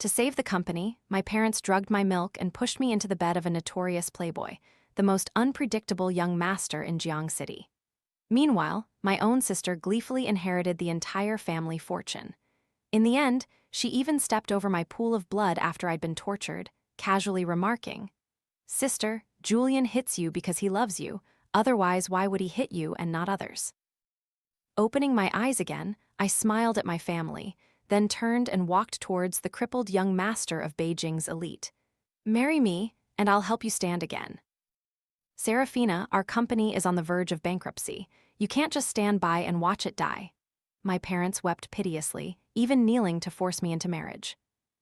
To save the company, my parents drugged my milk and pushed me into the bed of a notorious playboy, the most unpredictable young master in Jiang City. Meanwhile, my own sister gleefully inherited the entire family fortune. In the end, she even stepped over my pool of blood after I'd been tortured, casually remarking, "Sister, Julian hits you because he loves you, otherwise why would he hit you and not others?" Opening my eyes again, I smiled at my family, then turned and walked towards the crippled young master of Beijing's elite. "Marry me, and I'll help you stand again." "Serafina, our company is on the verge of bankruptcy. You can't just stand by and watch it die." My parents wept piteously, even kneeling to force me into marriage.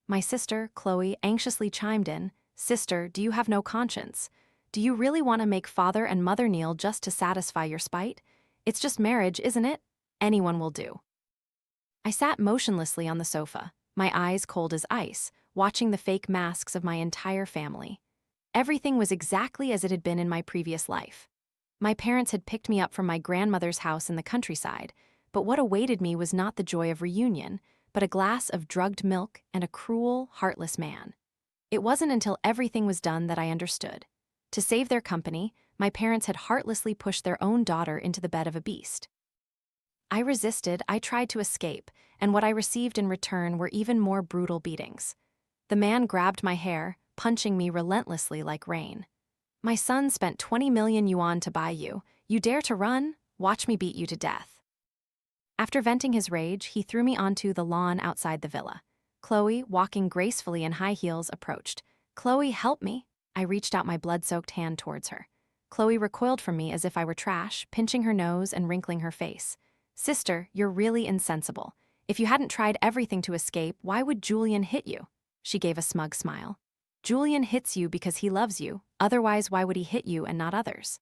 My sister, Chloe, anxiously chimed in, "Sister, do you have no conscience? Do you really want to make father and mother kneel just to satisfy your spite? It's just marriage, isn't it? Anyone will do." I sat motionlessly on the sofa, my eyes cold as ice, watching the fake masks of my entire family. Everything was exactly as it had been in my previous life. My parents had picked me up from my grandmother's house in the countryside, but what awaited me was not the joy of reunion, but a glass of drugged milk and a cruel, heartless man. It wasn't until everything was done that I understood. To save their company, my parents had heartlessly pushed their own daughter into the bed of a beast. I resisted, I tried to escape, and what I received in return were even more brutal beatings. The man grabbed my hair, punching me relentlessly like rain. "My son spent 20 million yuan to buy you. You dare to run? Watch me beat you to death." After venting his rage, he threw me onto the lawn outside the villa. Chloe, walking gracefully in high heels, approached. "Chloe, help me." I reached out my blood-soaked hand towards her. Chloe recoiled from me as if I were trash, pinching her nose and wrinkling her face. "Sister, you're really insensible. If you hadn't tried everything to escape, why would Julian hit you?" She gave a smug smile. "Julian hits you because he loves you, otherwise why would he hit you and not others?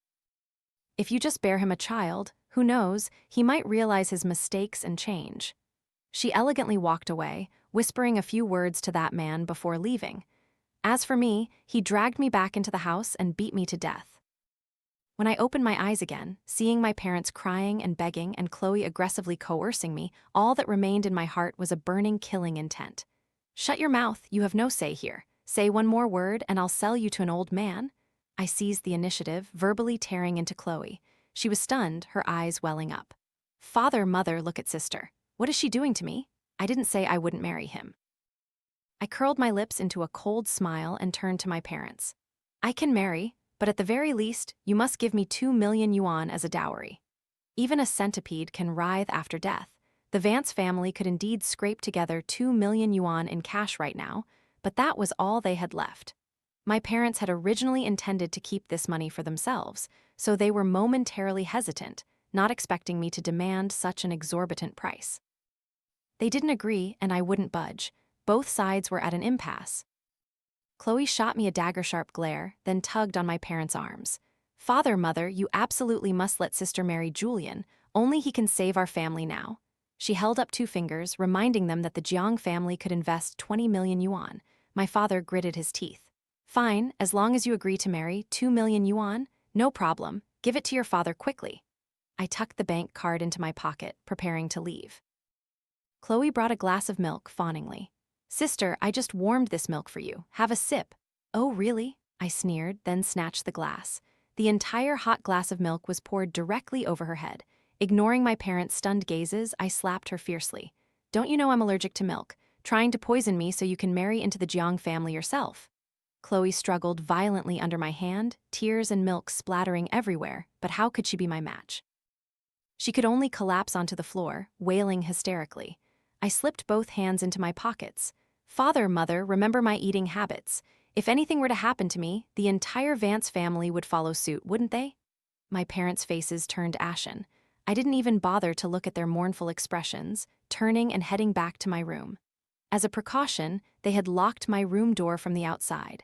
If you just bear him a child, who knows, he might realize his mistakes and change." She elegantly walked away, whispering a few words to that man before leaving. As for me, he dragged me back into the house and beat me to death. When I opened my eyes again, seeing my parents crying and begging and Chloe aggressively coercing me, all that remained in my heart was a burning, killing intent. "Shut your mouth, you have no say here. Say one more word and I'll sell you to an old man." I seized the initiative, verbally tearing into Chloe. She was stunned, her eyes welling up. "Father, mother, look at sister. What is she doing to me? I didn't say I wouldn't marry him." I curled my lips into a cold smile and turned to my parents. "I can marry, but at the very least, you must give me 2 million yuan as a dowry." Even a centipede can writhe after death. The Vance family could indeed scrape together 2 million yuan in cash right now, but that was all they had left. My parents had originally intended to keep this money for themselves, so they were momentarily hesitant, not expecting me to demand such an exorbitant price. They didn't agree, and I wouldn't budge. Both sides were at an impasse. Chloe shot me a dagger-sharp glare, then tugged on my parents' arms. "Father, mother, you absolutely must let sister marry Julian. Only he can save our family now." She held up 2 fingers, reminding them that the Jiang family could invest 20 million yuan. My father gritted his teeth. "Fine, as long as you agree to marry 2 million yuan, no problem. Give it to your father quickly." I tucked the bank card into my pocket, preparing to leave. Chloe brought a glass of milk fawningly. "Sister, I just warmed this milk for you. Have a sip." "Oh, really?" I sneered, then snatched the glass. The entire hot glass of milk was poured directly over her head. Ignoring my parents' stunned gazes, I slapped her fiercely. "Don't you know I'm allergic to milk? Trying to poison me so you can marry into the Jiang family yourself." Chloe struggled violently under my hand, tears and milk splattering everywhere, but how could she be my match? She could only collapse onto the floor, wailing hysterically. I slipped both hands into my pockets. "Father, mother, remember my eating habits. If anything were to happen to me, the entire Vance family would follow suit, wouldn't they?" My parents' faces turned ashen. I didn't even bother to look at their mournful expressions, turning and heading back to my room. As a precaution, they had locked my room door from the outside.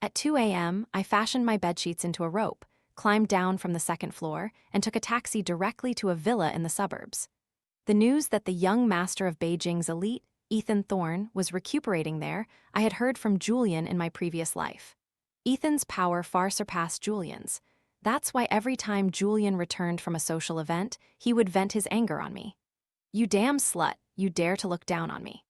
At 2 a.m., I fashioned my bedsheets into a rope, climbed down from the 2nd floor, and took a taxi directly to a villa in the suburbs. The news that the young master of Beijing's elite, Thorne, was recuperating there, I had heard from Julian in my previous life. Ethan's power far surpassed Julian's. That's why every time Julian returned from a social event, he would vent his anger on me. "You damn slut, you dare to look down on me."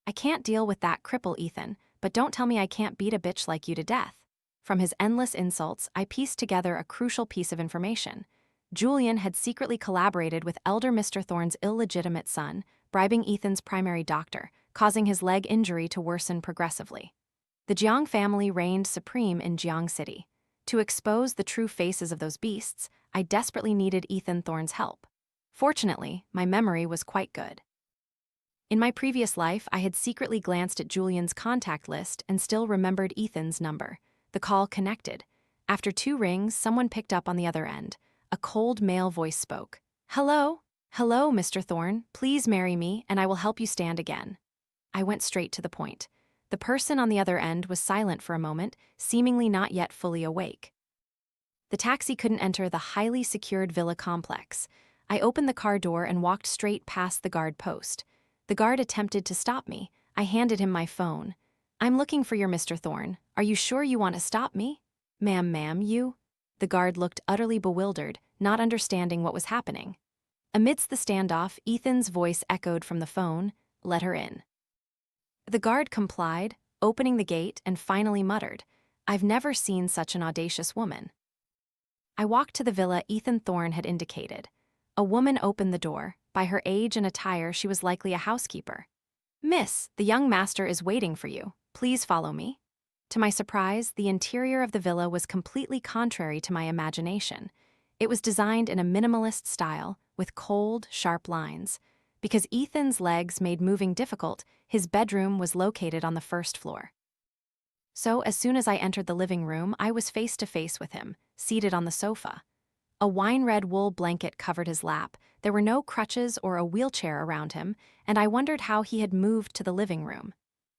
I can't deal with that cripple, Ethan, but don't tell me I can't beat a bitch like you to death. From his endless insults, I pieced together a crucial piece of information. Julian had secretly collaborated with elder Mr. Thorne's illegitimate son, bribing Ethan's primary doctor, causing his leg injury to worsen progressively. The Jiang family reigned supreme in Jiang City. To expose the true faces of those beasts, I desperately needed Ethan Thorne's help. Fortunately, my memory was quite good. In my previous life, I had secretly glanced at Julian's contact list and still remembered Ethan's number. The call connected. After 2 rings, someone picked up on the other end. A cold male voice spoke. "Hello? Hello, Mr. Thorne. Please marry me, and I will help you stand again." I went straight to the point. The person on the other end was silent for a moment, seemingly not yet fully awake. The taxi couldn't enter the highly secured villa complex. I opened the car door and walked straight past the guard post. The guard attempted to stop me. I handed him my phone. "I'm looking for your Mr. Thorne. Are you sure you want to stop me?" Ma'am, you?" The guard looked utterly bewildered, not understanding what was happening. Amidst the standoff, Ethan's voice echoed from the phone, "Let her in." The guard complied, opening the gate, and finally muttered, "I've never seen such an audacious woman." I walked to the villa Ethan Thorne had indicated. A woman opened the door. By her age and attire, she was likely a housekeeper. "Miss, the young master is waiting for you. Please follow me." To my surprise, the interior of the villa was completely contrary to my imagination. It was designed in a minimalist style, with cold, sharp lines. Because Ethan's legs made moving difficult, his bedroom was located on the first floor. So as soon as I entered the living room, I was face to face with him, seated on the sofa. A wine-red wool blanket covered his lap, there were no crutches or a wheelchair around him, and I wondered how he had moved to the living room.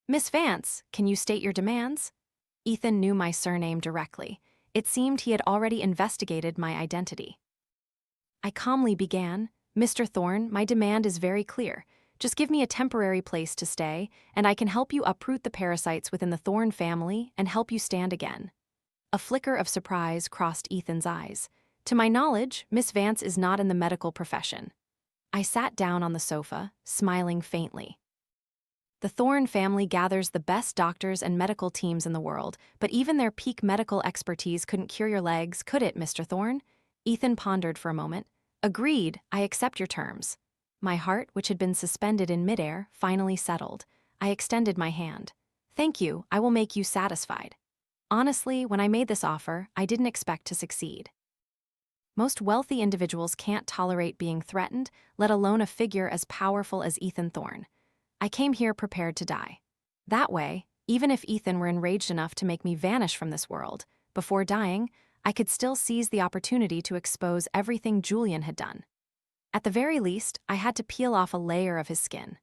"Miss Vance, can you state your demands?" Ethan knew my surname directly. It seemed he had already investigated my identity. I calmly began, "Mr. Thorne, my demand is very clear. Just give me a temporary place to stay, and I can help you uproot the parasites within the Thorne family and help you stand again." A flicker of surprise crossed Ethan's eyes. To my knowledge, Miss Vance is not in the medical profession. I sat down on the sofa, smiling faintly. The Thorne family gathers the best doctors and medical teams in the world, but even their peak medical expertise couldn't cure your legs, could it, Mr. Thorne? Ethan pondered for a moment. "Agreed, I accept your terms." My heart, which had been suspended in midair, finally settled. I extended my hand. "Thank you, I will make you satisfied." Honestly, when I made this offer, I didn't expect to succeed. Most wealthy individuals can't tolerate being threatened, let alone a figure as powerful as Ethan Thorne. I came here prepared to die. That way, even if Ethan were enraged enough to make me vanish from this world, before dying, I could still seize the opportunity to expose everything Julian had done. At the very least, I had to peel off a layer of his skin.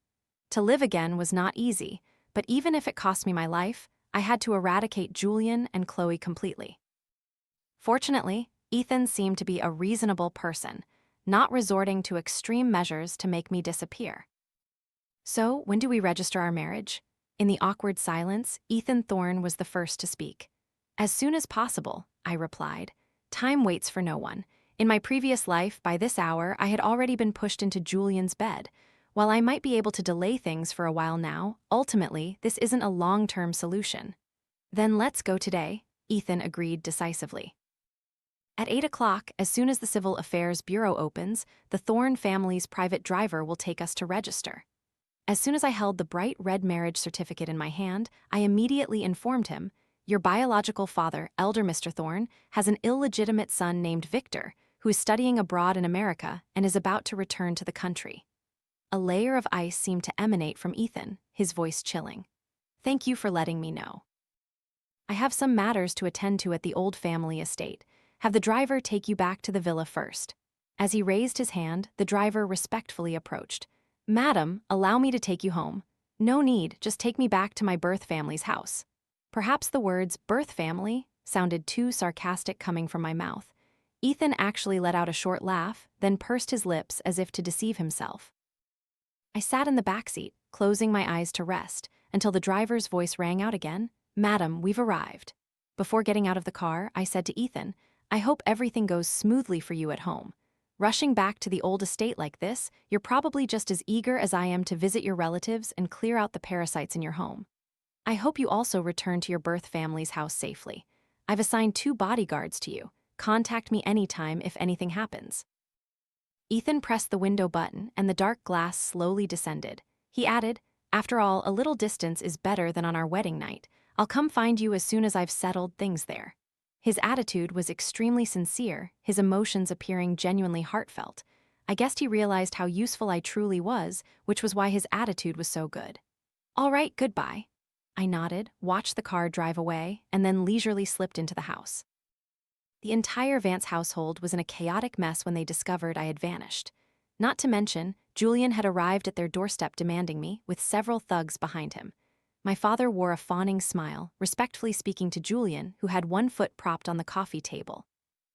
To live again was not easy, but even if it cost me my life, I had to eradicate Julian and Chloe completely. Fortunately, Ethan seemed to be a reasonable person, not resorting to extreme measures to make me disappear. "So, when do we register our marriage?" In the awkward silence, Ethan Thorne was the first to speak. "As soon as possible," I replied. "Time waits for no one. In my previous life, by this hour, I had already been pushed into Julian's bed. While I might be able to delay things for a while now, ultimately, this isn't a long-term solution." "Then let's go today," Ethan agreed decisively. At 8 o'clock, as soon as the Civil Affairs Bureau opens, the Thorne family's private driver will take us to register. As soon as I held the bright red marriage certificate in my hand, I immediately informed him, "Your biological father, elder Mr. Thorne, has an illegitimate son named Victor, who is studying abroad in America and is about to return to the country." A layer of ice seemed to emanate from Ethan, his voice chilling. "Thank you for letting me know. I have some matters to attend to at the old family estate. Have the driver take you back to the villa first." As he raised his hand, the driver respectfully approached. "Madam, allow me to take you home." "No need, just take me back to my birth family's house." Perhaps the words "birth family" sounded too sarcastic coming from my mouth. Ethan actually let out a short laugh, then pursed his lips as if to deceive himself. I sat in the backseat, closing my eyes to rest, until the driver's voice rang out again. "Madam, we've arrived." Before getting out of the car, I said to Ethan, "I hope everything goes smoothly for you at home." Rushing back to the old estate like this, you're probably just as eager as I am to visit your relatives and clear out the parasites in your home. I hope you also return to your birth family's house safely. I've assigned 2 bodyguards to you. Contact me anytime if anything happens." Ethan pressed the window button and the dark glass slowly descended. He added, "After all, a little distance is better than on our wedding night. I'll come find you as soon as I've settled things there." His attitude was extremely sincere, his emotions appearing genuinely heartfelt. I guessed he realized how useful I truly was, which was why his attitude was so good. "All right, goodbye." I nodded, watched the car drive away, and then leisurely slipped into the house. The entire Vance household was in a chaotic mess when they discovered I had vanished. Not to mention, Julian had arrived at their doorstep demanding me, with several thugs behind him. My father wore a fawning smile, respectfully speaking to Julian, who had one foot propped on the coffee table.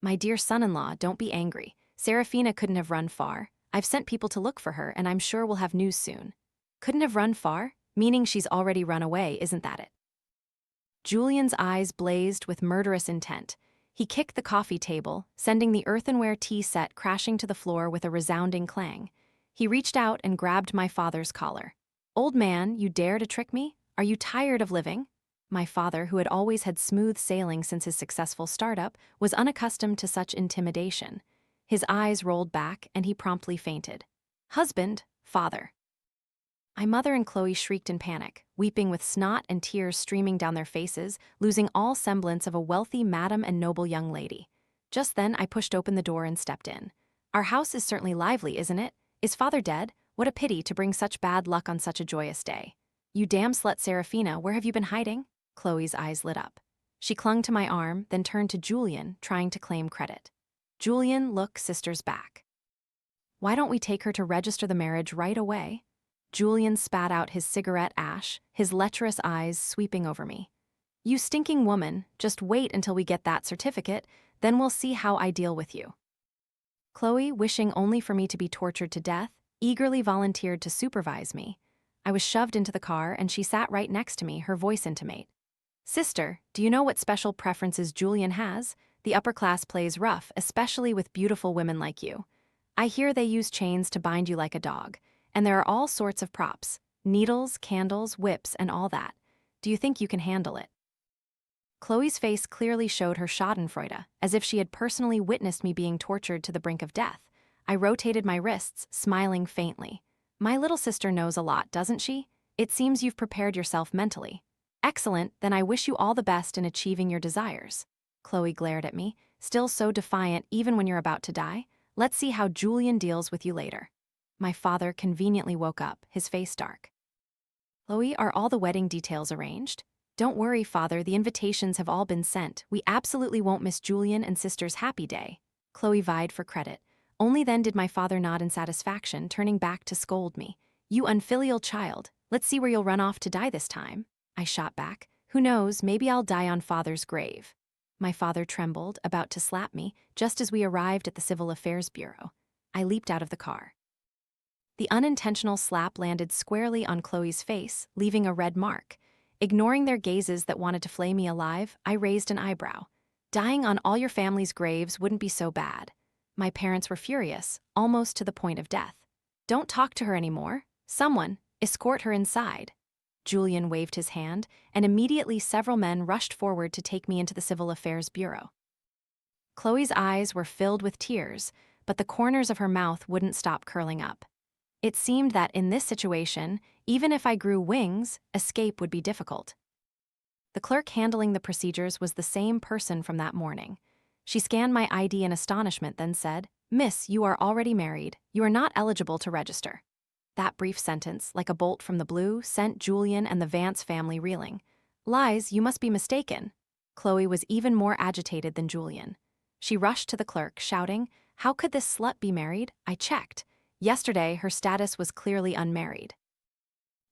"My dear son-in-law, don't be angry. Serafina couldn't have run far. I've sent people to look for her, and I'm sure we'll have news soon." "Couldn't have run far?" Meaning she's already run away, isn't that it? Julian's eyes blazed with murderous intent. He kicked the coffee table, sending the earthenware tea set crashing to the floor with a resounding clang. He reached out and grabbed my father's collar. "Old man, you dare to trick me? Are you tired of living?" My father, who had always had smooth sailing since his successful startup, was unaccustomed to such intimidation. His eyes rolled back, and he promptly fainted. "Husband, father." My mother and Chloe shrieked in panic, weeping with snot and tears streaming down their faces, losing all semblance of a wealthy madam and noble young lady. Just then I pushed open the door and stepped in. "Our house is certainly lively, isn't it? Is father dead? What a pity to bring such bad luck on such a joyous day." "You damn slut Serafina, where have you been hiding?" Chloe's eyes lit up. She clung to my arm, then turned to Julian, trying to claim credit. "Julian, look, sister's back. Why don't we take her to register the marriage right away?" Julian spat out his cigarette ash, his lecherous eyes sweeping over me. "You stinking woman, just wait until we get that certificate, then we'll see how I deal with you." Chloe, wishing only for me to be tortured to death, eagerly volunteered to supervise me. I was shoved into the car and she sat right next to me, her voice intimate. "Sister, do you know what special preferences Julian has? The upper class plays rough, especially with beautiful women like you. I hear they use chains to bind you like a dog. And there are all sorts of props, needles, candles, whips, and all that. Do you think you can handle it?" Chloe's face clearly showed her schadenfreude, as if she had personally witnessed me being tortured to the brink of death. I rotated my wrists, smiling faintly. "My little sister knows a lot, doesn't she? It seems you've prepared yourself mentally. Excellent, then I wish you all the best in achieving your desires." Chloe glared at me, still so defiant even when you're about to die. "Let's see how Julian deals with you later." My father conveniently woke up, his face dark. "Chloe, are all the wedding details arranged?" "Don't worry, father, the invitations have all been sent. We absolutely won't miss Julian and sister's happy day." Chloe vied for credit. Only then did my father nod in satisfaction, turning back to scold me. "You unfilial child, let's see where you'll run off to die this time." I shot back. "Who knows, maybe I'll die on father's grave." My father trembled, about to slap me, just as we arrived at the Civil Affairs Bureau. I leaped out of the car. The unintentional slap landed squarely on Chloe's face, leaving a red mark. Ignoring their gazes that wanted to flay me alive, I raised an eyebrow. "Dying on all your family's graves wouldn't be so bad." My parents were furious, almost to the point of death. "Don't talk to her anymore. Someone, escort her inside." Julian waved his hand, and immediately several men rushed forward to take me into the Civil Affairs Bureau. Chloe's eyes were filled with tears, but the corners of her mouth wouldn't stop curling up. It seemed that in this situation, even if I grew wings, escape would be difficult. The clerk handling the procedures was the same person from that morning. She scanned my ID in astonishment, then said, "Miss, you are already married. You are not eligible to register." That brief sentence, like a bolt from the blue, sent Julian and the Vance family reeling. "Lies, you must be mistaken." Chloe was even more agitated than Julian. She rushed to the clerk, shouting, "How could this slut be married? I checked. Yesterday, her status was clearly unmarried."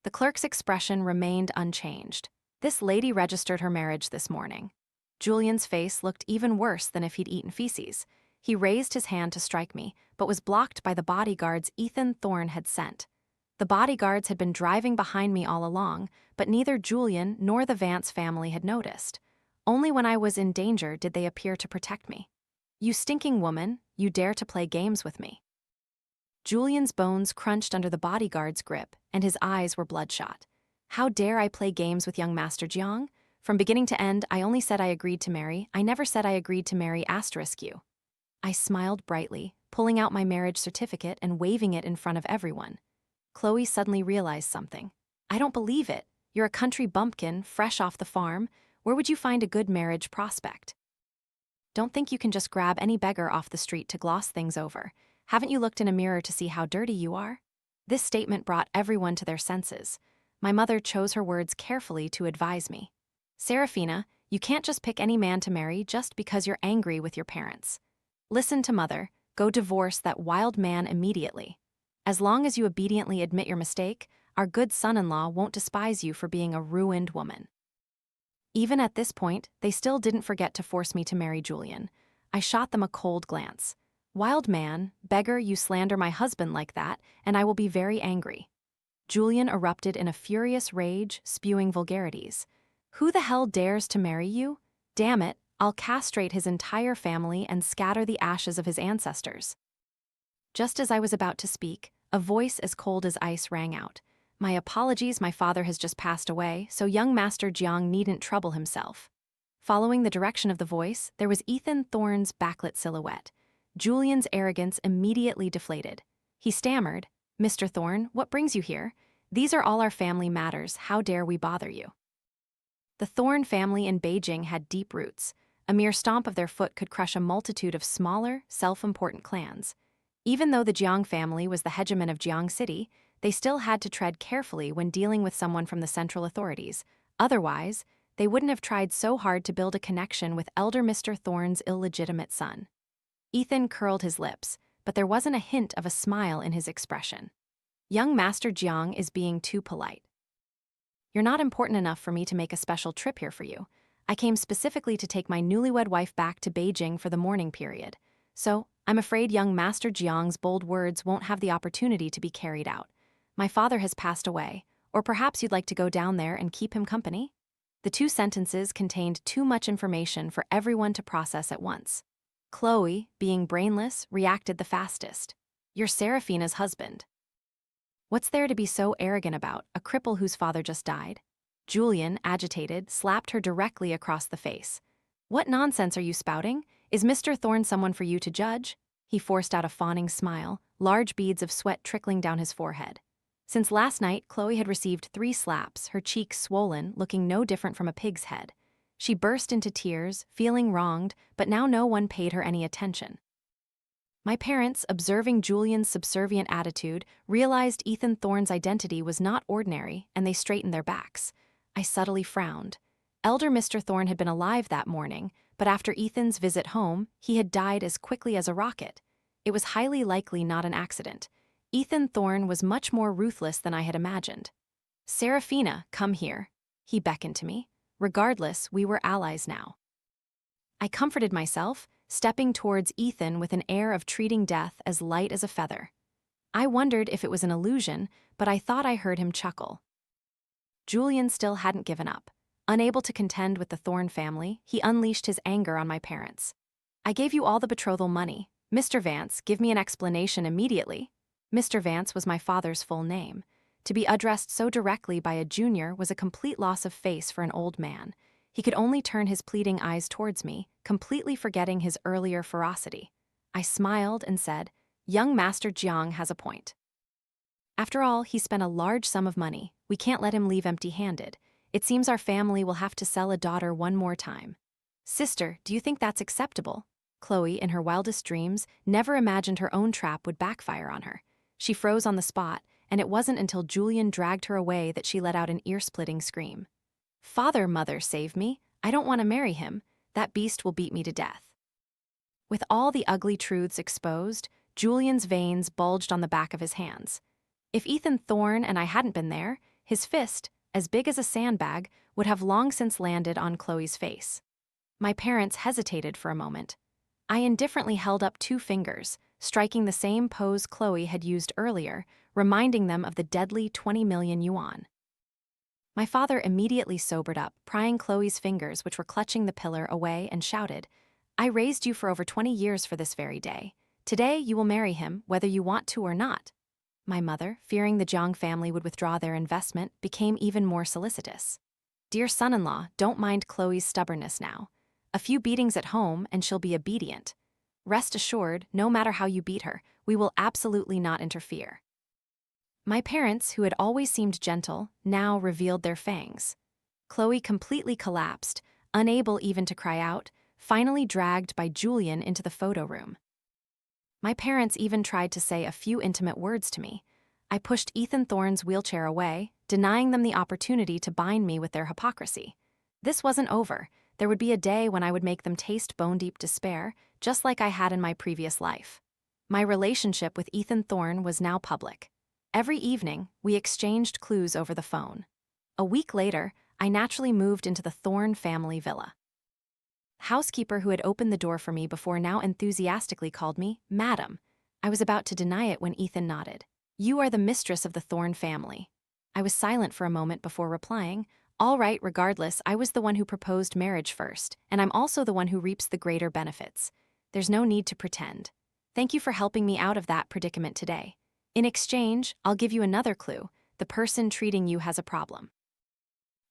The clerk's expression remained unchanged. "This lady registered her marriage this morning." Julian's face looked even worse than if he'd eaten feces. He raised his hand to strike me, but was blocked by the bodyguards Thorne had sent. The bodyguards had been driving behind me all along, but neither Julian nor the Vance family had noticed. Only when I was in danger did they appear to protect me. "You stinking woman, you dare to play games with me?" Julian's bones crunched under the bodyguard's grip, and his eyes were bloodshot. "How dare I play games with young Master Jiang? From beginning to end, I only said I agreed to marry. I never said I agreed to marry *you." I smiled brightly, pulling out my marriage certificate and waving it in front of everyone. Chloe suddenly realized something. "I don't believe it. You're a country bumpkin, fresh off the farm. Where would you find a good marriage prospect? Don't think you can just grab any beggar off the street to gloss things over. Haven't you looked in a mirror to see how dirty you are?" This statement brought everyone to their senses. My mother chose her words carefully to advise me. "Serafina, you can't just pick any man to marry just because you're angry with your parents. Listen to mother, go divorce that wild man immediately. As long as you obediently admit your mistake, our good son-in-law won't despise you for being a ruined woman." Even at this point, they still didn't forget to force me to marry Julian. I shot them a cold glance. "Wild man, beggar, you slander my husband like that, and I will be very angry." Julian erupted in a furious rage, spewing vulgarities. "Who the hell dares to marry you? Damn it, I'll castrate his entire family and scatter the ashes of his ancestors." Just as I was about to speak, a voice as cold as ice rang out. "My apologies, my father has just passed away, so young Master Jiang needn't trouble himself." Following the direction of the voice, there was Ethan Thorne's backlit silhouette. Julian's arrogance immediately deflated. He stammered, "Mr. Thorne, what brings you here? These are all our family matters, how dare we bother you?" The Thorne family in Beijing had deep roots. A mere stomp of their foot could crush a multitude of smaller, self-important clans. Even though the Jiang family was the hegemon of Jiang City, they still had to tread carefully when dealing with someone from the central authorities. Otherwise, they wouldn't have tried so hard to build a connection with elder Mr. Thorne's illegitimate son. Ethan curled his lips, but there wasn't a hint of a smile in his expression. "Young Master Jiang is being too polite. You're not important enough for me to make a special trip here for you. I came specifically to take my newlywed wife back to Beijing for the mourning period. So, I'm afraid young Master Jiang's bold words won't have the opportunity to be carried out. My father has passed away, or perhaps you'd like to go down there and keep him company?" The two sentences contained too much information for everyone to process at once. Chloe, being brainless, reacted the fastest. "You're Serafina's husband. What's there to be so arrogant about, a cripple whose father just died?" Julian, agitated, slapped her directly across the face. "What nonsense are you spouting? Is Mr. Thorne someone for you to judge?" He forced out a fawning smile, large beads of sweat trickling down his forehead. Since last night, Chloe had received 3 slaps, her cheeks swollen, looking no different from a pig's head. She burst into tears, feeling wronged, but now no one paid her any attention. My parents, observing Julian's subservient attitude, realized Ethan Thorne's identity was not ordinary, and they straightened their backs. I subtly frowned. Elder Mr. Thorne had been alive that morning, but after Ethan's visit home, he had died as quickly as a rocket. It was highly likely not an accident. Ethan Thorne was much more ruthless than I had imagined. "Serafina, come here." He beckoned to me. Regardless, we were allies now. I comforted myself, stepping towards Ethan with an air of treating death as light as a feather. I wondered if it was an illusion, but I thought I heard him chuckle. Julian still hadn't given up. Unable to contend with the Thorne family, he unleashed his anger on my parents. "I gave you all the betrothal money. Mr. Vance, give me an explanation immediately." Mr. Vance was my father's full name. To be addressed so directly by a junior was a complete loss of face for an old man. He could only turn his pleading eyes towards me, completely forgetting his earlier ferocity. I smiled and said, "Young Master Jiang has a point. After all, he spent a large sum of money. We can't let him leave empty-handed. It seems our family will have to sell a daughter one more time." "Sister, do you think that's acceptable?" Chloe, in her wildest dreams, never imagined her own trap would backfire on her. She froze on the spot, and it wasn't until Julian dragged her away that she let out an ear-splitting scream. "Father, mother, save me. I don't want to marry him. That beast will beat me to death." With all the ugly truths exposed, Julian's veins bulged on the back of his hands. If Ethan Thorne and I hadn't been there, his fist, as big as a sandbag, would have long since landed on Chloe's face. My parents hesitated for a moment. I indifferently held up 2 fingers, striking the same pose Chloe had used earlier, reminding them of the deadly 20 million yuan. My father immediately sobered up, prying Chloe's fingers, which were clutching the pillar, away, and shouted, "I raised you for over 20 years for this very day. Today, you will marry him, whether you want to or not. My mother, fearing the Jiang family would withdraw their investment, became even more solicitous. Dear son-in-law, don't mind Chloe's stubbornness now. A few beatings at home, and she'll be obedient. Rest assured, no matter how you beat her, we will absolutely not interfere. My parents, who had always seemed gentle, now revealed their fangs. Chloe completely collapsed, unable even to cry out, finally dragged by Julian into the photo room. My parents even tried to say a few intimate words to me. I pushed Ethan Thorne's wheelchair away, denying them the opportunity to bind me with their hypocrisy. This wasn't over. There would be a day when I would make them taste bone-deep despair, just like I had in my previous life. My relationship with Ethan Thorne was now public. Every evening, we exchanged clues over the phone. A week later, I naturally moved into the Thorne family villa. Housekeeper who had opened the door for me before now enthusiastically called me Madam. I was about to deny it when Ethan nodded. You are the mistress of the Thorne family. I was silent for a moment before replying. All right, regardless, I was the one who proposed marriage first, and I'm also the one who reaps the greater benefits. There's no need to pretend. Thank you for helping me out of that predicament today. In exchange, I'll give you another clue. The person treating you has a problem.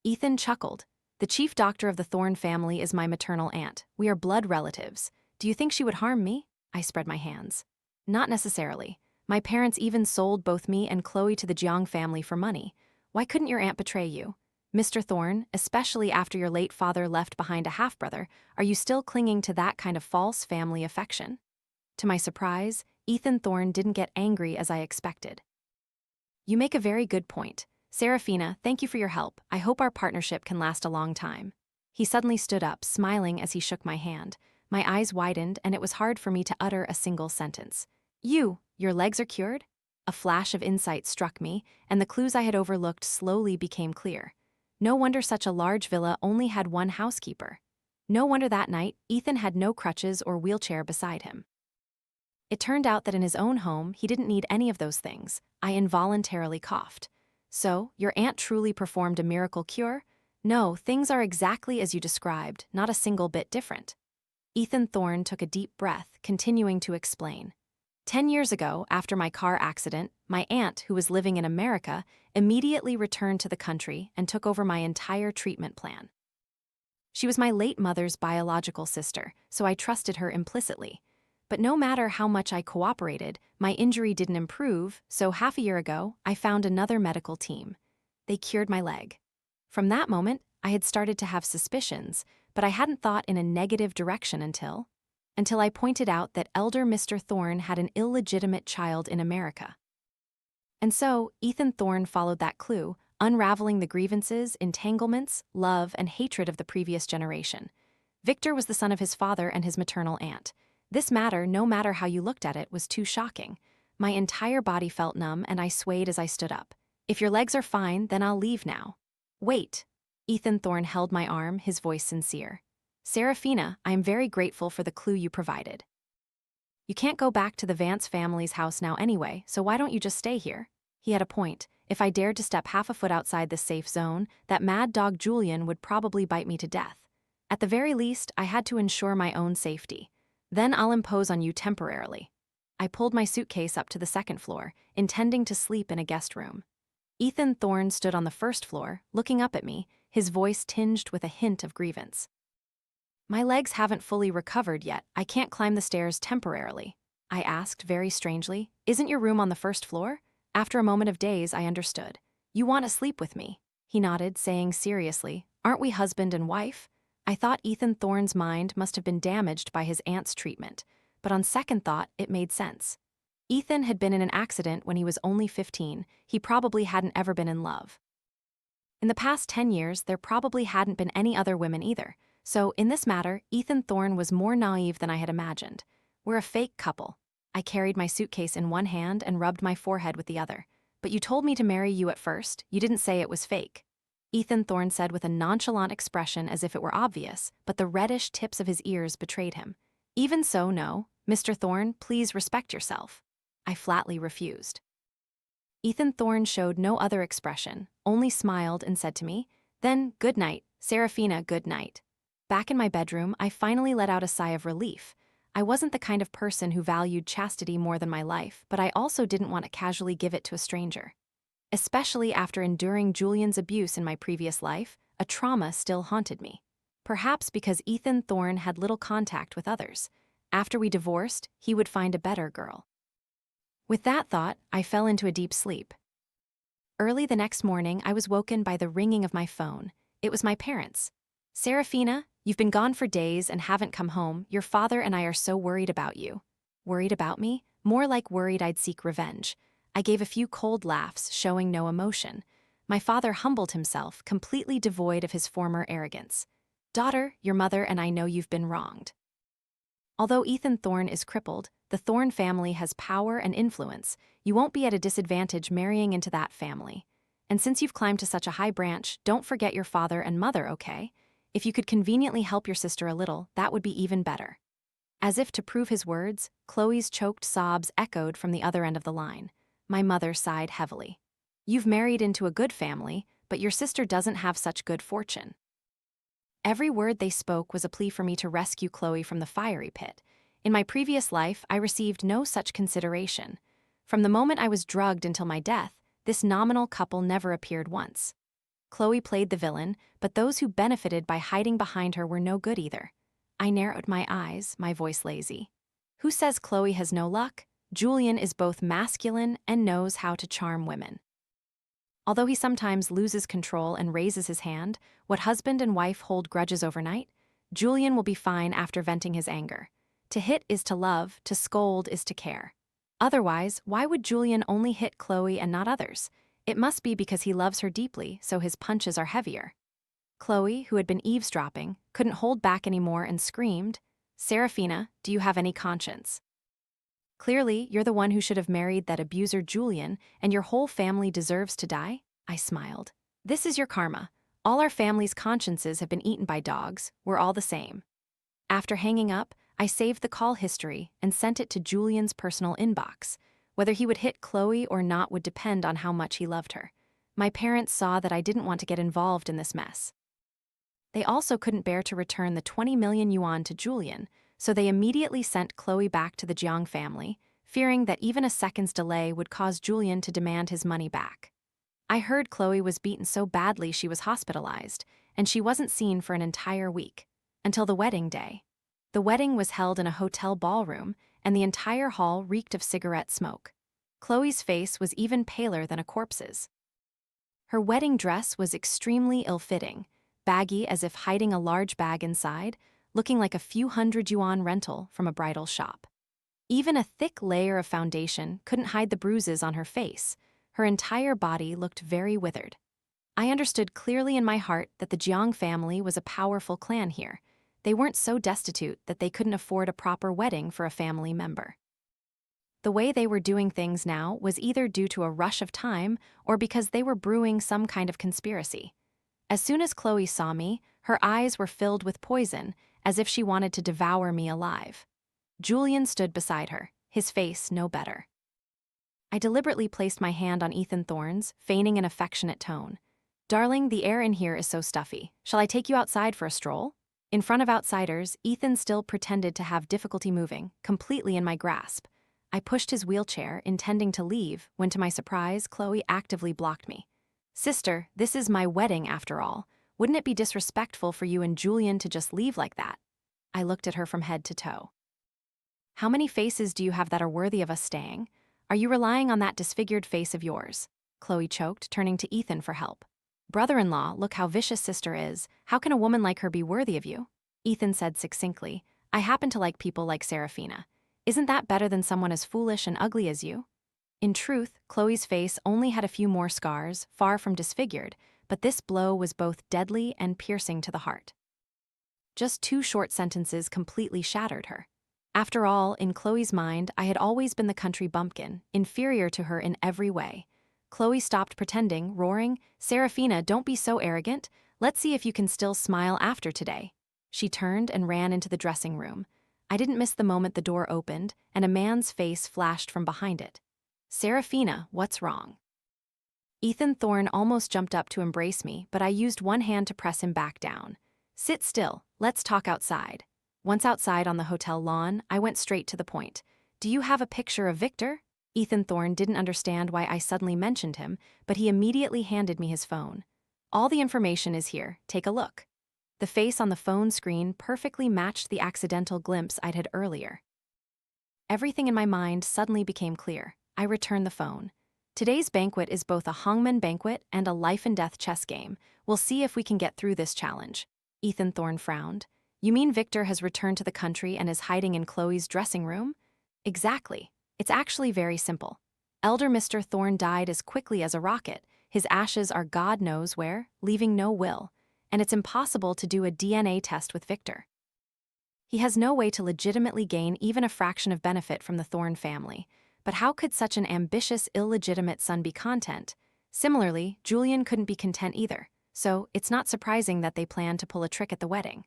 Ethan chuckled. The chief doctor of the Thorne family is my maternal aunt. We are blood relatives. Do you think she would harm me? I spread my hands. Not necessarily. My parents even sold both me and Chloe to the Jiang family for money. Why couldn't your aunt betray you? Mr. Thorne, especially after your late father left behind a half-brother, are you still clinging to that kind of false family affection? To my surprise, Ethan Thorne didn't get angry as I expected. You make a very good point. Serafina, thank you for your help. I hope our partnership can last a long time. He suddenly stood up, smiling as he shook my hand. My eyes widened, and it was hard for me to utter a single sentence. Your legs are cured? A flash of insight struck me, and the clues I had overlooked slowly became clear. No wonder such a large villa only had one housekeeper. No wonder that night, Ethan had no crutches or wheelchair beside him. It turned out that in his own home, he didn't need any of those things. I involuntarily coughed. So, your aunt truly performed a miracle cure? No, things are exactly as you described, not a single bit different. Ethan Thorne took a deep breath, continuing to explain. 10 years ago, after my car accident, my aunt, who was living in America, immediately returned to the country and took over my entire treatment plan. She was my late mother's biological sister, so I trusted her implicitly. But no matter how much I cooperated, my injury didn't improve, so half a year ago, I found another medical team. They cured my leg. From that moment, I had started to have suspicions, but I hadn't thought in a negative direction until I pointed out that elder Mr. Thorne had an illegitimate child in America. And so, Ethan Thorne followed that clue, unraveling the grievances, entanglements, love, and hatred of the previous generation. Victor was the son of his father and his maternal aunt. This matter, no matter how you looked at it, was too shocking. My entire body felt numb, and I swayed as I stood up. If your legs are fine, then I'll leave now. Wait. Ethan Thorne held my arm, his voice sincere. Serafina, I am very grateful for the clue you provided. You can't go back to the Vance family's house now anyway, so why don't you just stay here? He had a point. If I dared to step half a foot outside this safe zone, that mad dog Julian would probably bite me to death. At the very least, I had to ensure my own safety. Then I'll impose on you temporarily. I pulled my suitcase up to the second floor, intending to sleep in a guest room. Ethan Thorne stood on the first floor, looking up at me, his voice tinged with a hint of grievance. My legs haven't fully recovered yet. I can't climb the stairs temporarily. I asked very strangely, isn't your room on the first floor? After a moment of daze, I understood. You want to sleep with me? He nodded, saying seriously, aren't we husband and wife? I thought Ethan Thorne's mind must have been damaged by his aunt's treatment, but on second thought, it made sense. Ethan had been in an accident when he was only 15. He probably hadn't ever been in love. In the past 10 years, there probably hadn't been any other women either. So, in this matter, Ethan Thorne was more naive than I had imagined. We're a fake couple. I carried my suitcase in one hand and rubbed my forehead with the other. But you told me to marry you at first. You didn't say it was fake. Ethan Thorne said with a nonchalant expression as if it were obvious, but the reddish tips of his ears betrayed him. Even so, no. Mr. Thorne, please respect yourself. I flatly refused. Ethan Thorne showed no other expression, only smiled and said to me, then, good night, Serafina, good night. Back in my bedroom, I finally let out a sigh of relief. I wasn't the kind of person who valued chastity more than my life, but I also didn't want to casually give it to a stranger. Especially after enduring Julian's abuse in my previous life, a trauma still haunted me. Perhaps because Thorne had little contact with others. After we divorced, he would find a better girl. With that thought, I fell into a deep sleep. Early the next morning, I was woken by the ringing of my phone. It was my parents. "Serafina, you've been gone for days and haven't come home. Your father and I are so worried about you." Worried about me? More like worried I'd seek revenge. I gave a few cold laughs, showing no emotion. My father humbled himself, completely devoid of his former arrogance. "Daughter, your mother and I know you've been wronged." Although Thorne is crippled, the Thorne family has power and influence. You won't be at a disadvantage marrying into that family. And since you've climbed to such a high branch, don't forget your father and mother, okay? If you could conveniently help your sister a little, that would be even better. As if to prove his words, Chloe's choked sobs echoed from the other end of the line. My mother sighed heavily. "You've married into a good family, but your sister doesn't have such good fortune." Every word they spoke was a plea for me to rescue Chloe from the fiery pit. In my previous life, I received no such consideration. From the moment I was drugged until my death, this nominal couple never appeared once. Chloe played the villain, but those who benefited by hiding behind her were no good either. I narrowed my eyes, my voice lazy. Who says Chloe has no luck? Julian is both masculine and knows how to charm women. Although he sometimes loses control and raises his hand, what husband and wife hold grudges overnight, Julian will be fine after venting his anger. To hit is to love, to scold is to care. Otherwise, why would Julian only hit Chloe and not others? It must be because he loves her deeply, so his punches are heavier. Chloe, who had been eavesdropping, couldn't hold back anymore and screamed, "Serafina, do you have any conscience? Clearly, you're the one who should have married that abuser Julian, and your whole family deserves to die?" I smiled. "This is your karma. All our family's consciences have been eaten by dogs. We're all the same." After hanging up, I saved the call history and sent it to Julian's personal inbox. Whether he would hit Chloe or not would depend on how much he loved her. My parents saw that I didn't want to get involved in this mess. They also couldn't bear to return the 20 million yuan to Julian, so they immediately sent Chloe back to the Jiang family, fearing that even a second's delay would cause Julian to demand his money back. I heard Chloe was beaten so badly she was hospitalized, and she wasn't seen for an entire week, until the wedding day. The wedding was held in a hotel ballroom, and the entire hall reeked of cigarette smoke. Chloe's face was even paler than a corpse's. Her wedding dress was extremely ill-fitting, baggy as if hiding a large bag inside, looking like a few hundred yuan rental from a bridal shop. Even a thick layer of foundation couldn't hide the bruises on her face. Her entire body looked very withered. I understood clearly in my heart that the Jiang family was a powerful clan here. They weren't so destitute that they couldn't afford a proper wedding for a family member. The way they were doing things now was either due to a rush of time or because they were brewing some kind of conspiracy. As soon as Chloe saw me, her eyes were filled with poison, as if she wanted to devour me alive. Julian stood beside her, his face no better. I deliberately placed my hand on Thorne's, feigning an affectionate tone. "Darling, the air in here is so stuffy. Shall I take you outside for a stroll?" In front of outsiders, Ethan still pretended to have difficulty moving, completely in my grasp. I pushed his wheelchair, intending to leave, when to my surprise, Chloe actively blocked me. "Sister, this is my wedding after all. Wouldn't it be disrespectful for you and Julian to just leave like that?" I looked at her from head to toe. "How many faces do you have that are worthy of us staying? Are you relying on that disfigured face of yours?" Chloe choked, turning to Ethan for help. "Brother-in-law, look how vicious sister is. How can a woman like her be worthy of you?" Ethan said succinctly, "I happen to like people like Serafina. Isn't that better than someone as foolish and ugly as you?" In truth, Chloe's face only had a few more scars, far from disfigured, but this blow was both deadly and piercing to the heart. Just 2 short sentences completely shattered her. After all, in Chloe's mind, I had always been the country bumpkin, inferior to her in every way. Chloe stopped pretending, roaring, "Serafina, don't be so arrogant. Let's see if you can still smile after today." She turned and ran into the dressing room. I didn't miss the moment the door opened, and a man's face flashed from behind it. "Serafina, what's wrong?" Thorne almost jumped up to embrace me, but I used one hand to press him back down. "Sit still, let's talk outside." Once outside on the hotel lawn, I went straight to the point. Do you have a picture of Victor? Ethan Thorne didn't understand why I suddenly mentioned him, but he immediately handed me his phone. All the information is here, take a look. The face on the phone screen perfectly matched the accidental glimpse I'd had earlier. Everything in my mind suddenly became clear. I returned the phone. Today's banquet is both a hangman banquet and a life-and-death chess game. We'll see if we can get through this challenge. Ethan Thorne frowned. You mean Victor has returned to the country and is hiding in Chloe's dressing room? Exactly. It's actually very simple. Elder Mr. Thorne died as quickly as a rocket. His ashes are God knows where, leaving no will. And it's impossible to do a DNA test with Victor. He has no way to legitimately gain even a fraction of benefit from the Thorne family. But how could such an ambitious, illegitimate son be content? Similarly, Julian couldn't be content either. So it's not surprising that they planned to pull a trick at the wedding.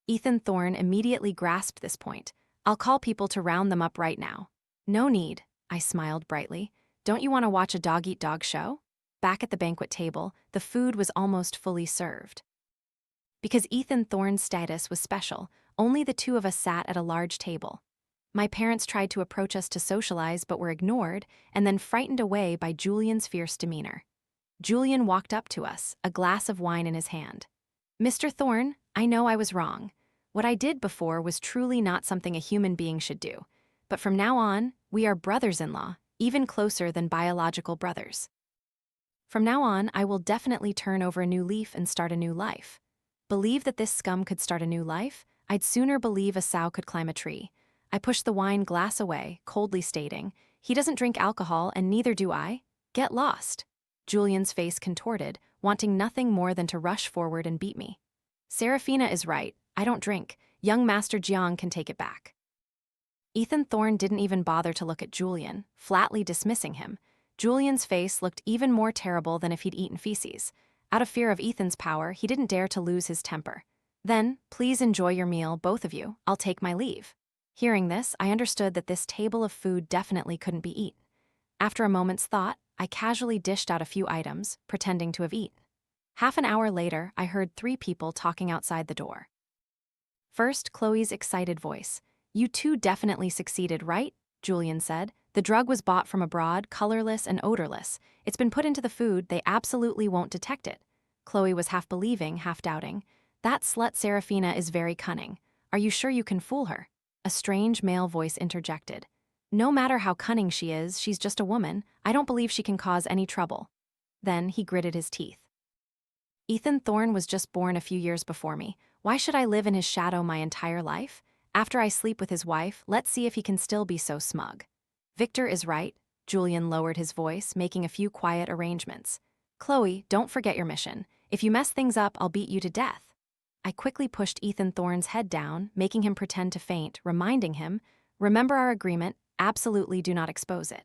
Ethan Thorne immediately grasped this point. I'll call people to round them up right now. No need, I smiled brightly. Don't you want to watch a dog-eat-dog show? Back at the banquet table, the food was almost fully served. Because Ethan Thorne's status was special, only the two of us sat at a large table. My parents tried to approach us to socialize but were ignored and then frightened away by Julian's fierce demeanor. Julian walked up to us, a glass of wine in his hand. Mr. Thorne, I know I was wrong. What I did before was truly not something a human being should do. But from now on, we are brothers-in-law, even closer than biological brothers. From now on, I will definitely turn over a new leaf and start a new life. Believe that this scum could start a new life? I'd sooner believe a sow could climb a tree. I pushed the wine glass away, coldly stating, he doesn't drink alcohol and neither do I. Get lost. Julian's face contorted, wanting nothing more than to rush forward and beat me. Serafina is right, I don't drink. Young Master Jiang can take it back. Ethan Thorne didn't even bother to look at Julian, flatly dismissing him. Julian's face looked even more terrible than if he'd eaten feces. Out of fear of Ethan's power, he didn't dare to lose his temper. Then, please enjoy your meal, both of you. I'll take my leave. Hearing this, I understood that this table of food definitely couldn't be eaten. After a moment's thought, I casually dished out a few items, pretending to have eaten. Half an hour later, I heard 3 people talking outside the door. First, Chloe's excited voice. You two definitely succeeded, right? Julian said. The drug was bought from abroad, colorless and odorless. It's been put into the food, they absolutely won't detect it. Chloe was half believing, half doubting. That slut Serafina is very cunning. Are you sure you can fool her? A strange male voice interjected. No matter how cunning she is, she's just a woman. I don't believe she can cause any trouble. Then he gritted his teeth. Ethan Thorne was just born a few years before me. Why should I live in his shadow my entire life? After I sleep with his wife, let's see if he can still be so smug. Victor is right. Julian lowered his voice, making a few quiet arrangements. Chloe, don't forget your mission. If you mess things up, I'll beat you to death. I quickly pushed Ethan Thorne's head down, making him pretend to faint, reminding him, remember our agreement, absolutely do not expose it.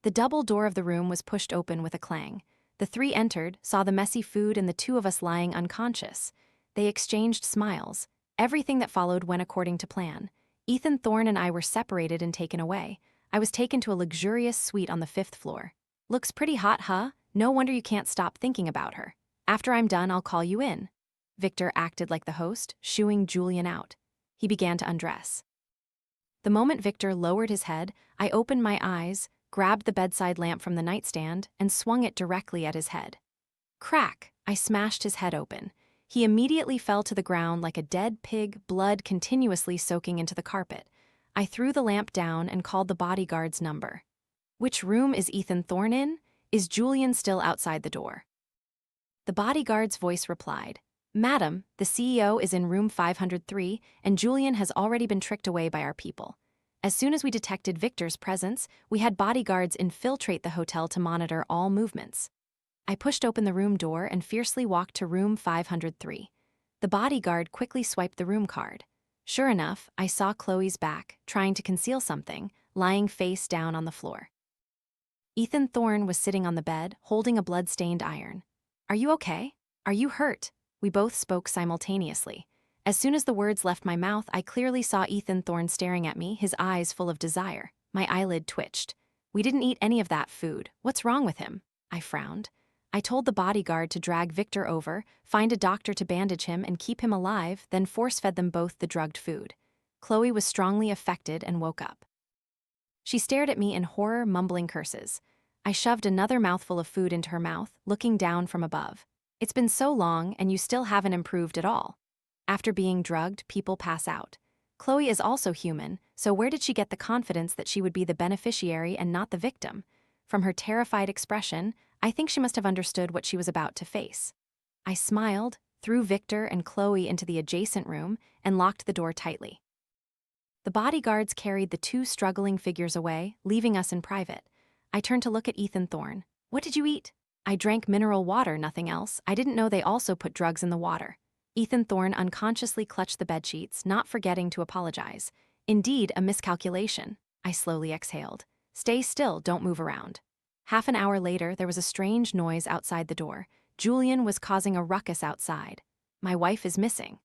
The double door of the room was pushed open with a clang. The 3 entered, saw the messy food and the 2 of us lying unconscious. They exchanged smiles. Everything that followed went according to plan. Ethan Thorne and I were separated and taken away. I was taken to a luxurious suite on the 5th floor. Looks pretty hot, huh? No wonder you can't stop thinking about her. After I'm done, I'll call you in. Victor acted like the host, shooing Julian out. He began to undress. The moment Victor lowered his head, I opened my eyes, grabbed the bedside lamp from the nightstand, and swung it directly at his head. Crack! I smashed his head open. He immediately fell to the ground like a dead pig, blood continuously soaking into the carpet. I threw the lamp down and called the bodyguard's number. Which room is Ethan Thorne in? Is Julian still outside the door? The bodyguard's voice replied, Madam, the CEO is in room 503, and Julian has already been tricked away by our people. As soon as we detected Victor's presence, we had bodyguards infiltrate the hotel to monitor all movements. I pushed open the room door and fiercely walked to room 503. The bodyguard quickly swiped the room card. Sure enough, I saw Chloe's back, trying to conceal something, lying face down on the floor. Ethan Thorne was sitting on the bed, holding a blood-stained iron. Are you okay? Are you hurt? We both spoke simultaneously. As soon as the words left my mouth, I clearly saw Ethan Thorne staring at me, his eyes full of desire. My eyelid twitched. We didn't eat any of that food. What's wrong with him? I frowned. I told the bodyguard to drag Victor over, find a doctor to bandage him and keep him alive, then force-fed them both the drugged food. Chloe was strongly affected and woke up. She stared at me in horror, mumbling curses. I shoved another mouthful of food into her mouth, looking down from above. It's been so long and you still haven't improved at all. After being drugged, people pass out. Chloe is also human, so where did she get the confidence that she would be the beneficiary and not the victim? From her terrified expression, I think she must have understood what she was about to face. I smiled, threw Victor and Chloe into the adjacent room, and locked the door tightly. The bodyguards carried the two struggling figures away, leaving us in private. I turned to look at Ethan Thorne. "What did you eat?" "I drank mineral water, nothing else. I didn't know they also put drugs in the water." Ethan Thorne unconsciously clutched the bedsheets, not forgetting to apologize. "Indeed, a miscalculation." I slowly exhaled. "Stay still, don't move around." Half an hour later, there was a strange noise outside the door. Julian was causing a ruckus outside. "My wife is missing.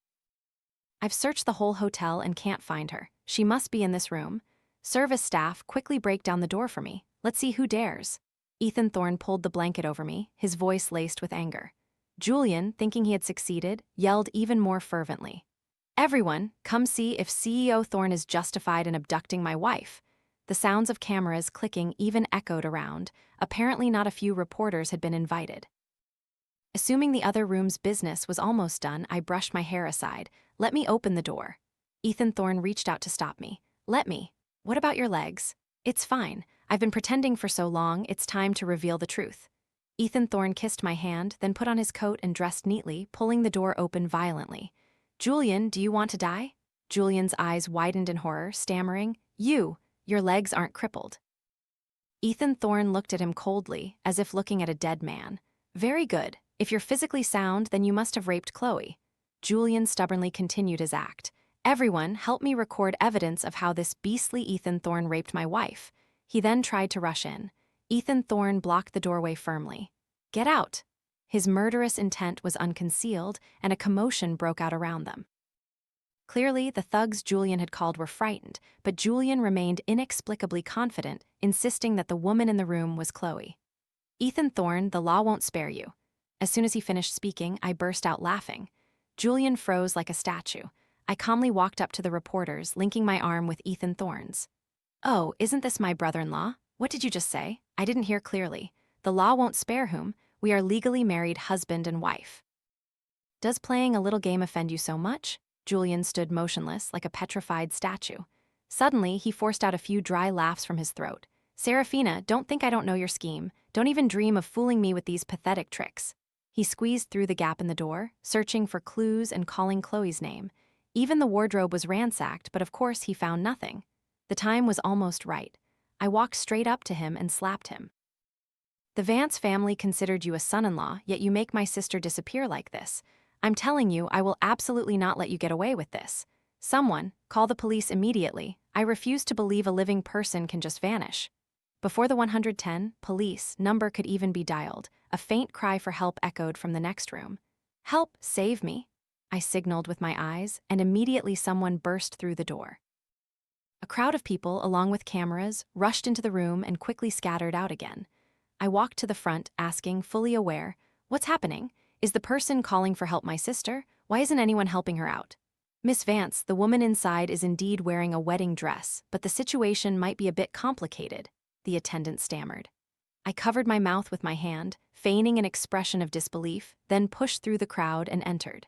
I've searched the whole hotel and can't find her. She must be in this room. Service staff, quickly break down the door for me. Let's see who dares." Ethan Thorne pulled the blanket over me, his voice laced with anger. Julian, thinking he had succeeded, yelled even more fervently. "Everyone, come see if CEO Thorne is justified in abducting my wife." The sounds of cameras clicking even echoed around. Apparently not a few reporters had been invited. Assuming the other room's business was almost done, I brushed my hair aside. "Let me open the door." Ethan Thorne reached out to stop me. "Let me. What about your legs?" "It's fine. I've been pretending for so long, it's time to reveal the truth." Ethan Thorne kissed my hand, then put on his coat and dressed neatly, pulling the door open violently. "Julian, do you want to die?" Julian's eyes widened in horror, stammering, Your legs aren't crippled." Ethan Thorne looked at him coldly, as if looking at a dead man. "Very good. If you're physically sound, then you must have raped Chloe." Julian stubbornly continued his act. "Everyone, help me record evidence of how this beastly Ethan Thorne raped my wife." He then tried to rush in. Ethan Thorne blocked the doorway firmly. "Get out." His murderous intent was unconcealed, and a commotion broke out around them. Clearly, the thugs Julian had called were frightened, but Julian remained inexplicably confident, insisting that the woman in the room was Chloe. "Ethan Thorne, the law won't spare you." As soon as he finished speaking, I burst out laughing. Julian froze like a statue. I calmly walked up to the reporters, linking my arm with Ethan Thorne's. "Oh, isn't this my brother-in-law? What did you just say?" I didn't hear clearly. "The law won't spare whom? We are legally married husband and wife." "Does playing a little game offend you so much?" Julian stood motionless, like a petrified statue. Suddenly, he forced out a few dry laughs from his throat. "Serafina, don't think I don't know your scheme. Don't even dream of fooling me with these pathetic tricks." He squeezed through the gap in the door, searching for clues and calling Chloe's name. Even the wardrobe was ransacked, but of course he found nothing. The time was almost right. I walked straight up to him and slapped him. "The Vance family considered you a son-in-law, yet you make my sister disappear like this. I'm telling you, I will absolutely not let you get away with this. Someone, call the police immediately. I refuse to believe a living person can just vanish." Before the 110 police number could even be dialed, a faint cry for help echoed from the next room. "Help, save me." I signaled with my eyes, and immediately someone burst through the door. A crowd of people, along with cameras, rushed into the room and quickly scattered out again. I walked to the front, asking, fully aware, "What's happening? Is the person calling for help my sister? Why isn't anyone helping her out?" "Miss Vance, the woman inside is indeed wearing a wedding dress, but the situation might be a bit complicated," the attendant stammered. I covered my mouth with my hand, feigning an expression of disbelief, then pushed through the crowd and entered.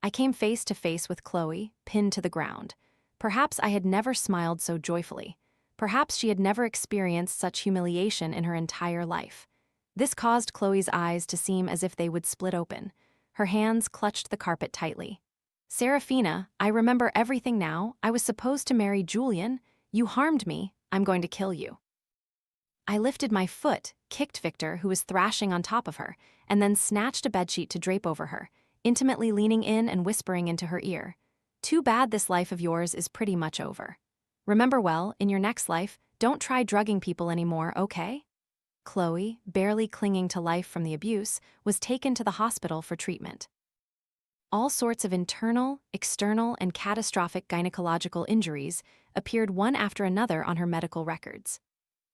I came face to face with Chloe, pinned to the ground. Perhaps I had never smiled so joyfully. Perhaps she had never experienced such humiliation in her entire life. This caused Chloe's eyes to seem as if they would split open. Her hands clutched the carpet tightly. "Serafina, I remember everything now. I was supposed to marry Julian. You harmed me. I'm going to kill you." I lifted my foot, kicked Victor, who was thrashing on top of her, and then snatched a bedsheet to drape over her, intimately leaning in and whispering into her ear. "Too bad this life of yours is pretty much over. Remember well, in your next life, don't try drugging people anymore, okay?" Chloe, barely clinging to life from the abuse, was taken to the hospital for treatment. All sorts of internal, external, and catastrophic gynecological injuries appeared one after another on her medical records.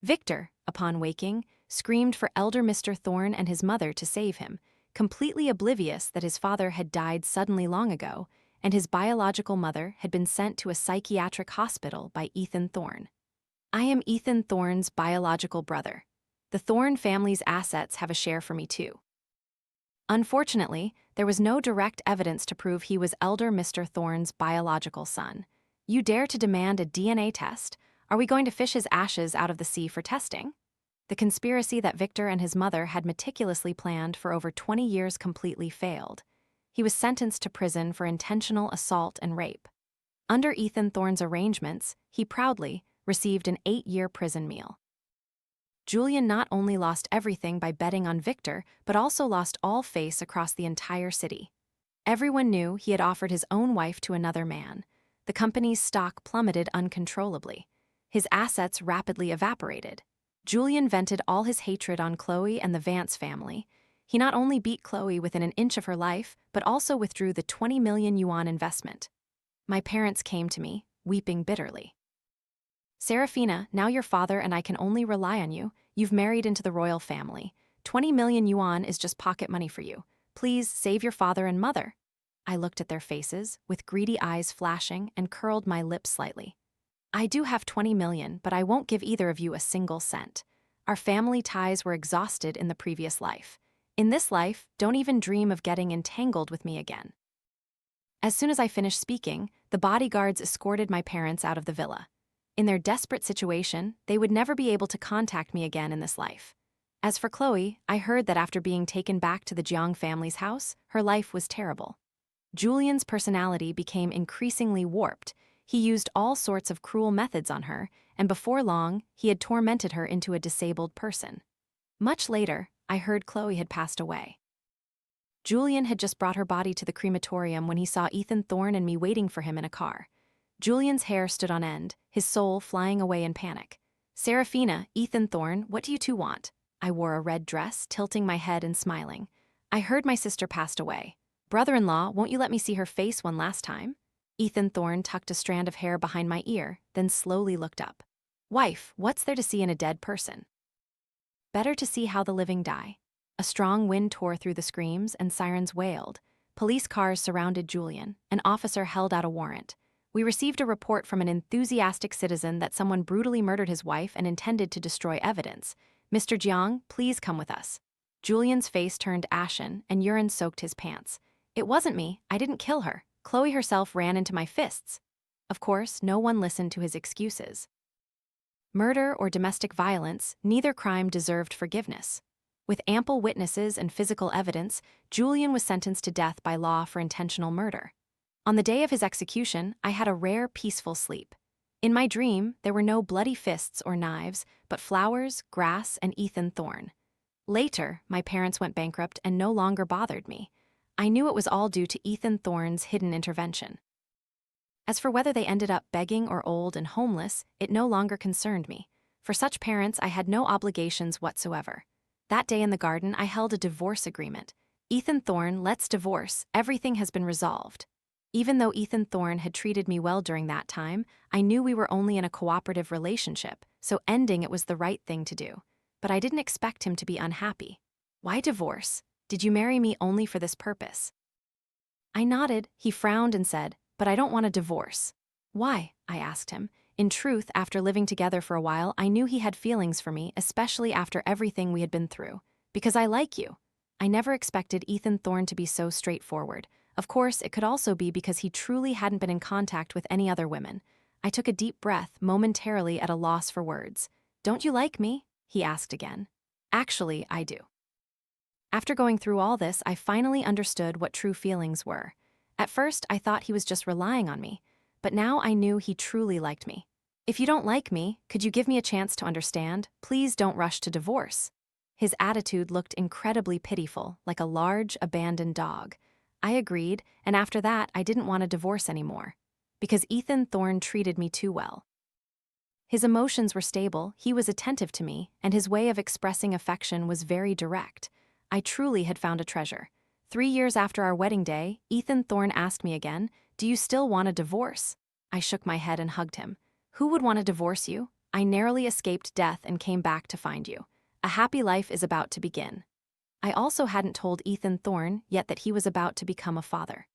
Victor, upon waking, screamed for elder Mr. Thorne and his mother to save him, completely oblivious that his father had died suddenly long ago, and his biological mother had been sent to a psychiatric hospital by Ethan Thorne. I am Ethan Thorne's biological brother. The Thorne family's assets have a share for me too. Unfortunately, there was no direct evidence to prove he was elder Mr. Thorne's biological son. You dare to demand a DNA test? Are we going to fish his ashes out of the sea for testing? The conspiracy that Victor and his mother had meticulously planned for over 20 years completely failed. He was sentenced to prison for intentional assault and rape. Under Ethan Thorne's arrangements, he proudly received an 8-year prison meal. Julian not only lost everything by betting on Victor, but also lost all face across the entire city. Everyone knew he had offered his own wife to another man. The company's stock plummeted uncontrollably. His assets rapidly evaporated. Julian vented all his hatred on Chloe and the Vance family. He not only beat Chloe within an inch of her life, but also withdrew the 20 million yuan investment. My parents came to me, weeping bitterly. Serafina, now your father and I can only rely on you. You've married into the royal family. 20 million yuan is just pocket money for you. Please save your father and mother. I looked at their faces, with greedy eyes flashing, and curled my lips slightly. I do have 20 million, but I won't give either of you a single cent. Our family ties were exhausted in the previous life. In this life, don't even dream of getting entangled with me again. As soon as I finished speaking, the bodyguards escorted my parents out of the villa. In their desperate situation, they would never be able to contact me again in this life. As for Chloe, I heard that after being taken back to the Jiang family's house, her life was terrible. Julian's personality became increasingly warped. He used all sorts of cruel methods on her, and before long, he had tormented her into a disabled person. Much later, I heard Chloe had passed away. Julian had just brought her body to the crematorium when he saw Ethan Thorne and me waiting for him in a car. Julian's hair stood on end, his soul flying away in panic. Serafina, Ethan Thorne, what do you two want? I wore a red dress, tilting my head and smiling. I heard my sister passed away. Brother-in-law, won't you let me see her face one last time? Ethan Thorne tucked a strand of hair behind my ear, then slowly looked up. Wife, what's there to see in a dead person? Better to see how the living die. A strong wind tore through the screams and sirens wailed. Police cars surrounded Julian. An officer held out a warrant. We received a report from an enthusiastic citizen that someone brutally murdered his wife and intended to destroy evidence. Mr. Jiang, please come with us. Julian's face turned ashen and urine soaked his pants. It wasn't me. I didn't kill her. Chloe herself ran into my fists. Of course, no one listened to his excuses. Murder or domestic violence, neither crime deserved forgiveness. With ample witnesses and physical evidence, Julian was sentenced to death by law for intentional murder. On the day of his execution, I had a rare, peaceful sleep. In my dream, there were no bloody fists or knives, but flowers, grass, and Ethan Thorne. Later, my parents went bankrupt and no longer bothered me. I knew it was all due to Ethan Thorne's hidden intervention. As for whether they ended up begging or old and homeless, it no longer concerned me. For such parents, I had no obligations whatsoever. That day in the garden, I held a divorce agreement. Ethan Thorne, let's divorce. Everything has been resolved. Even though Ethan Thorne had treated me well during that time, I knew we were only in a cooperative relationship, so ending it was the right thing to do. But I didn't expect him to be unhappy. Why divorce? Did you marry me only for this purpose? I nodded. He frowned and said, but I don't want a divorce. Why? I asked him. In truth, after living together for a while, I knew he had feelings for me, especially after everything we had been through. Because I like you. I never expected Ethan Thorne to be so straightforward. Of course, it could also be because he truly hadn't been in contact with any other women. I took a deep breath, momentarily at a loss for words. Don't you like me? He asked again. Actually, I do. After going through all this, I finally understood what true feelings were. At first, I thought he was just relying on me, but now I knew he truly liked me. If you don't like me, could you give me a chance to understand? Please don't rush to divorce. His attitude looked incredibly pitiful, like a large, abandoned dog. I agreed, and after that, I didn't want a divorce anymore. Because Ethan Thorne treated me too well. His emotions were stable, he was attentive to me, and his way of expressing affection was very direct. I truly had found a treasure. 3 years after our wedding day, Ethan Thorne asked me again, do you still want a divorce? I shook my head and hugged him. Who would want to divorce you? I narrowly escaped death and came back to find you. A happy life is about to begin. I also hadn't told Ethan Thorne yet that he was about to become a father.